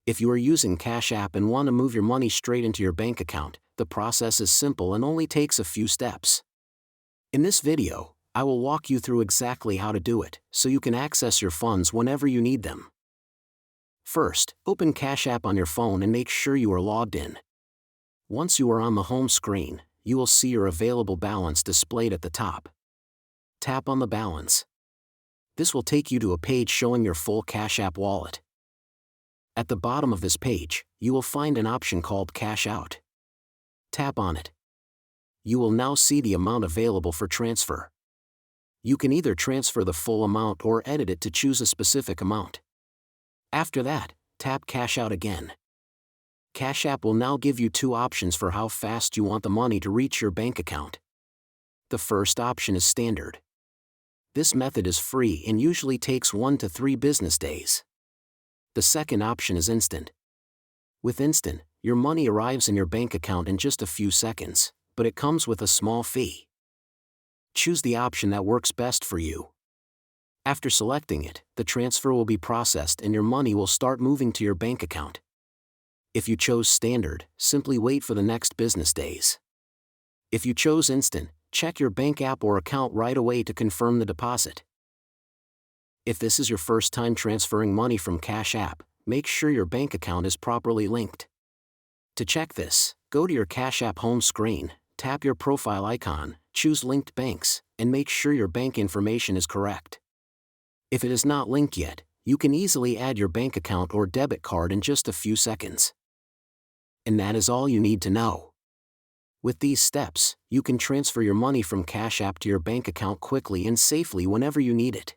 If you are using Cash App and want to move your money straight into your bank account, the process is simple and only takes a few steps. In this video, I will walk you through exactly how to do it, so you can access your funds whenever you need them. First, open Cash App on your phone and make sure you are logged in. Once you are on the home screen, you will see your available balance displayed at the top. Tap on the balance. This will take you to a page showing your full Cash App wallet. At the bottom of this page, you will find an option called Cash Out. Tap on it. You will now see the amount available for transfer. You can either transfer the full amount or edit it to choose a specific amount. After that, tap Cash Out again. Cash App will now give you two options for how fast you want the money to reach your bank account. The first option is standard. This method is free and usually takes 1 to 3 business days. The second option is instant. With instant, your money arrives in your bank account in just a few seconds, but it comes with a small fee. Choose the option that works best for you. After selecting it, the transfer will be processed and your money will start moving to your bank account. If you chose standard, simply wait for the next business days. If you chose instant, check your bank app or account right away to confirm the deposit. If this is your first time transferring money from Cash App, make sure your bank account is properly linked. To check this, go to your Cash App home screen, tap your profile icon, choose Linked Banks, and make sure your bank information is correct. If it is not linked yet, you can easily add your bank account or debit card in just a few seconds. And that is all you need to know. With these steps, you can transfer your money from Cash App to your bank account quickly and safely whenever you need it.